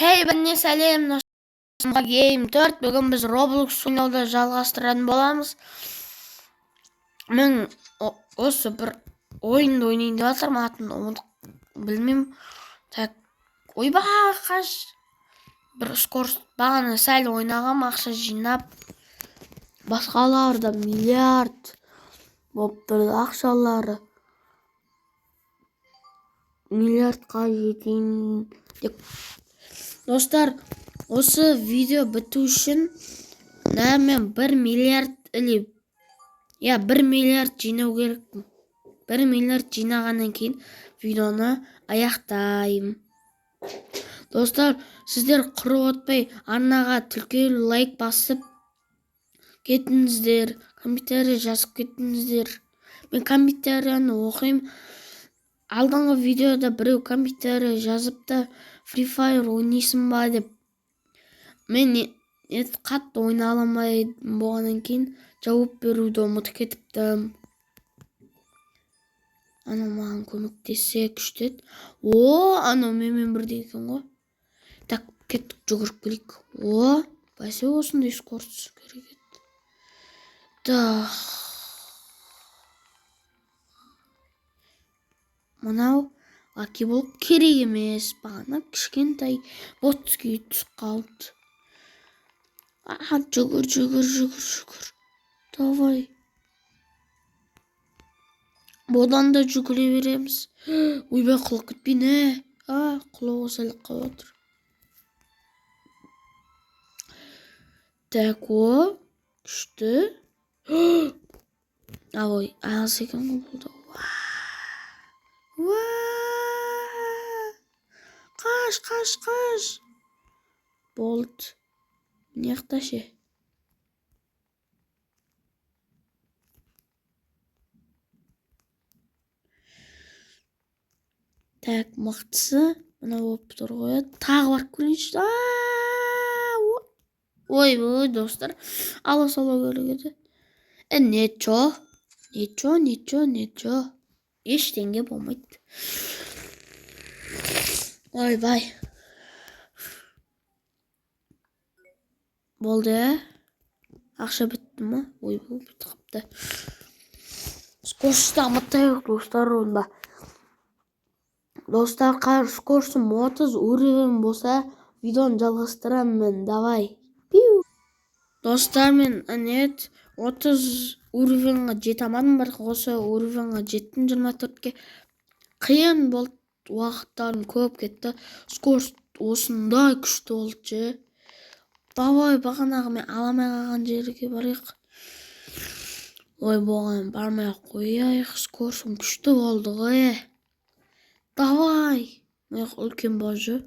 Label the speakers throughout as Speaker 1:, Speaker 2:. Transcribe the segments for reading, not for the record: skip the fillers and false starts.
Speaker 1: Hey, бәріне сәлем, Ностальгия Game 4. Бүгін біз Roblox ойнауды жалғастыратын боламыз. Мен осы бір ойынды ойнайын деп жатырмын, атын ұмытып білмеймін. Так, ойбай қаш бір скорост бағана сәл ойнағам, ақша жинап. Басқаларда миллиард болып тұрды ақшалары. Миллиардқа жетейін деп. Достар, осы видео біту үшін мен 1 миллиард или 1 миллиард жинау керекпін. 1 миллиард жинағаннан кейін видеоны аяқтаймын. Достар, сіздер құрып отпай арнаға түлкелі лайк басып кетіңіздер, комментарий жазып кетіңіздер. Мен комментарияны оқимын. Алдыңғы видеода біреу комментарий жазыпты, Free Fire ойнайсың ба деп. Мен қатты ойнай алмайтын болғаннан кейін жауап беруді ұмытып кетіптім. Анау маған көмектессе күшті еді. Анау менімен бірдей екен ғой. Так, кеттік, жүгіріп келейік. Бәсе осындай скорость керек еді. Так. Мынау лаки болып керек емес. Бағана кішкентай ботский түсіп қалды. Жүгір. Давай. Бодан да жүгіре береміз. Ойбай, құлап кетпейін, құлауға сәл қалып отыр. Так, күшті. Ой, аз екен ғой болды. Қаш. Болды. Неқташы. Так, мақтысы. Мына болып тұр ғой. Тағы барып көрейінші. Ой, достар. Ала сала керек еді. Нечо. Ештеңе болмайды. Ойбай. Болды, ақша бітті ма? Ойбай, бітті қапты. Скорсты аматтайық, достар, онда. Достар, қар скорсым 30 уровень болса, видеоны жалғастырамын мен, давай. Достар, мен 30 уровеньға жете алмадым, бірақ осы уровеньға жеттім 24-ке. Қиын болды, уақыттарым көп кетті. Скорст осындай күшті болды. Давай, бағанағы мен аламай қалған жерге барайық. Ой, болған бармай қойайық, скорсым күшті болды ғой. Давай. Мен үлкен бажы.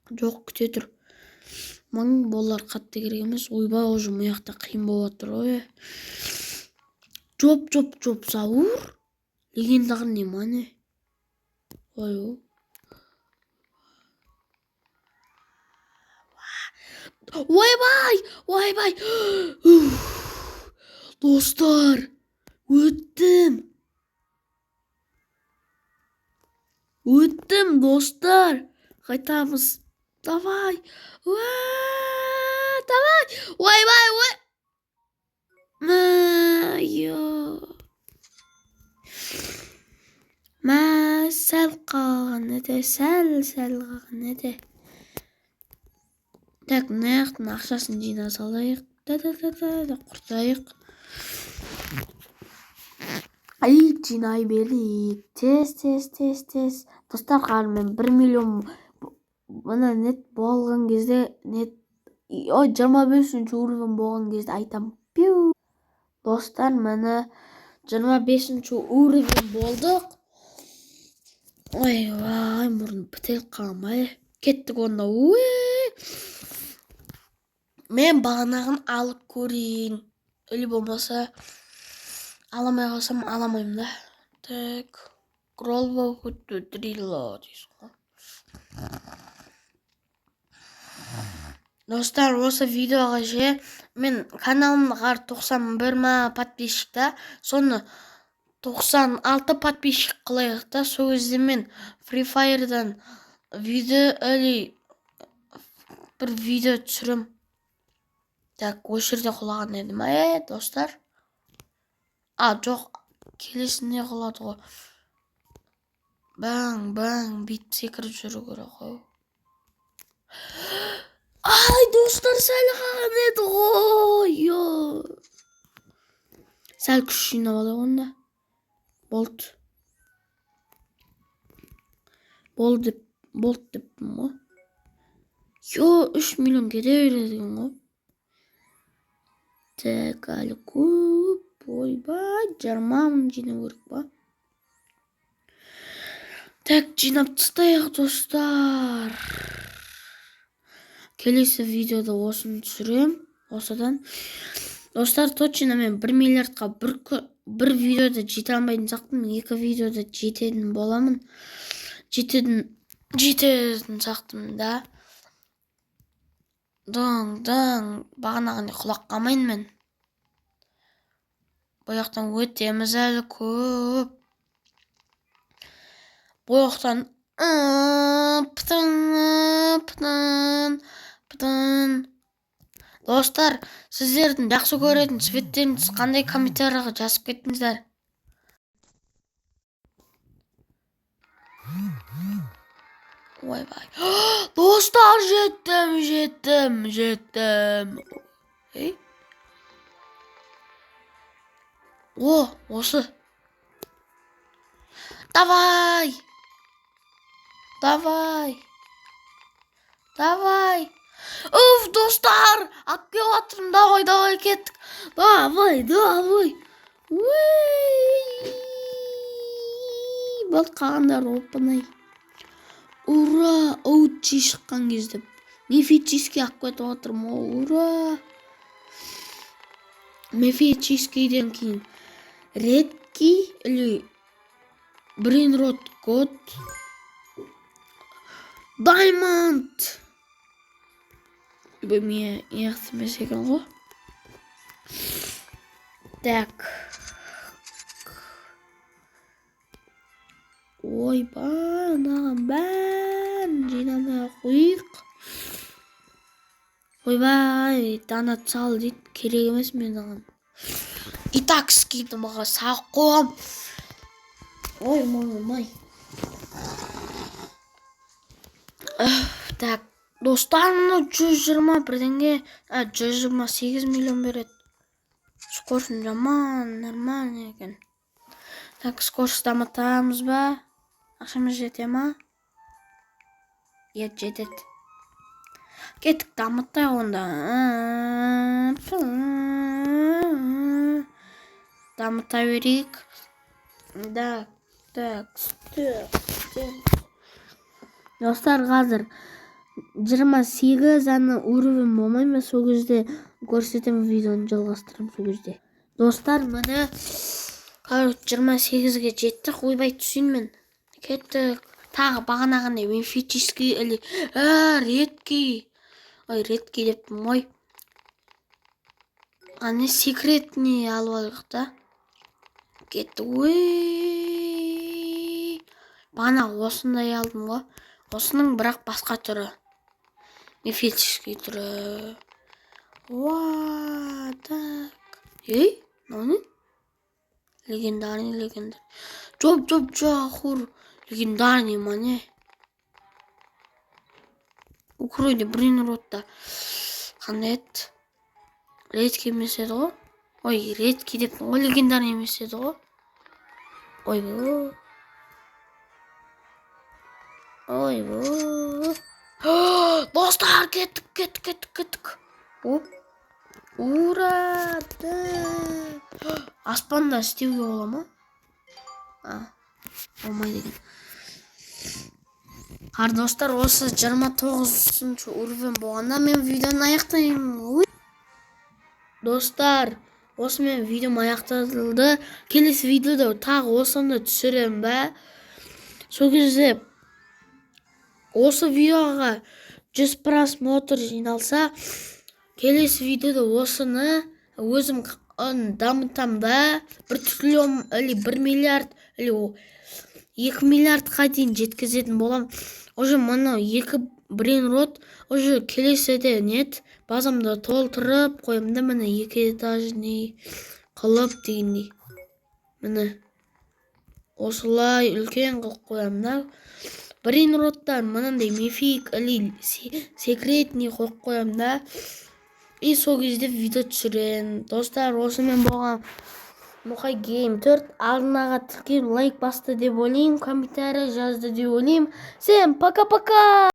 Speaker 1: Жоқ, күте тұр. Мың болар қатты керек емес. Ойбай, уже мұяқта қиын болып отыр ғой. Жоп, сауыр. Легендағы не мане? Ой. Ойбай. Достар, өттім, достар. Қайтамыз. Давай. Ойбай. Сәл қалған еді, сәл қалған еді. Так, наяқтың ақшасын жина салайық. Құртайық. Жинай берейік. Тез. Достар, қармен 1 миллион мұна нет болған кезде, 25 уровень болған кезде айтам. Достар, мұна 25 уровень болдық. Ой, мұрын бітел қалмай. Кеттік онда. Мен бағанағын алып көрейін. Өлі болмаса, аламай қалсам аламайым да. Так, кролба өтті дрилла дейсің. Достар, осы видеоға мен каналымда қар 91 ма подписчикта, соны 96 подписчик қылайық та, сол кезде мен Free Fire'дан видео бір видео түсірем. Так, осы жерде құлаған едім. Достар. Жоқ, келесінде құлады ғой. Бәң, бүйтіп секіріп жүру керек қой. Достар, сәл қалған еді ғой. Сәл күш жинап алайық онда. Болт деппін ғой. 3 миллион кете береді ғой. Так, әлі көп. Ойбай, 20 мың жинау керек па? Так, жинап тастайық, достар. Келесі видеода осыны түсірем. Осыдан. Достар, точно мен 1 миллиардқа бір видеода жете алмайтын сақтым. 2 видеода жететін боламын. Жететін сақтым да. Бағанағыне құлақ қамайын мен. Бояқтан өтеміз әлі көп. Бояқтан Достар, сіздердің жақсы көретін светтеріңіз қандай комментарияға жазып кеттіңіздер. Ойбай. Достар, жеттім. Осы. Давай. Достар, ап келіп жатырмын. Давай, кеттік. Давай. Бұл қалғандар опынай. Ура, оучи шыққан кезде. Мифический ап кетіп жатырмын. Ура. Мифическийден кейін редки или брейнрот код. Даймонд. Бұл мен еқтімес екен ғой. Так. Ойбай, анаған бәрін жинамай қойық. Ойбай, донат сал дейді. Керек емес мен оған. Итак, скиді маға сақ қоғам. Ой. Так, достар, 120 бірденге, 128 миллион береді. Скорсын жаман, нормально екен. Так, скорс дамытамыз ба? Ақшамыз жете ма? Жетеді. Кеттік, дамыттай онда. Дамыттай берейік. Так. Достар, қазір 28 аны уровень болмайма, сол кезде көрсетем, видеоны жалғастырам сол кезде. Достар, міне 28-ге жеттік. Ойбай, түсін мен. Кеттік. Тағы бағанағындай мифический или редкий. Редкий деппін ғой. Аны секретный алып алайық та. Кеттік. Бағана осындай алдым ғой. Осының бірақ басқа түрі. Мифический түрі. Так. Наны? Легендарный. Хур. Легендарный мане. Укройды брейнротта. Қандай еді? Редкий емес еді ғой. Редкий деп, легендарный емес еді ғой. Достар, кеттік. Ура! Аспанда істеуге бола ма? Болмайды екен. Достар, осы 29-шы уровень болғанда мен видеоны аяқтаймын. Достар, осы мен видеом аяқталды. Келесі видеода тағы осыны түсірем бә. Сол кезде осы видеоға 100 просмотр жиналса, келесі видеода осыны өзім дамытам ба. 1 триллион или 1 миллиард или 2 миллиардқа дейін жеткізетін болам. Уже мұны брейнрот уже келесіде нет базамды толтырып қоямын да міне 2 этажный қылып дегендей. Міне осылай үлкен қылып қоямын да. Брейнроттан мынандай мифик или секретный қойып қоямын да. И сол кезде видео түсіремін. Достар, осымен болған Нухай Гейм 4 алдынаға тіркеліп лайк басты деп ойлаймын, комментарий жазды деп ойлаймын. Всем пока-пока!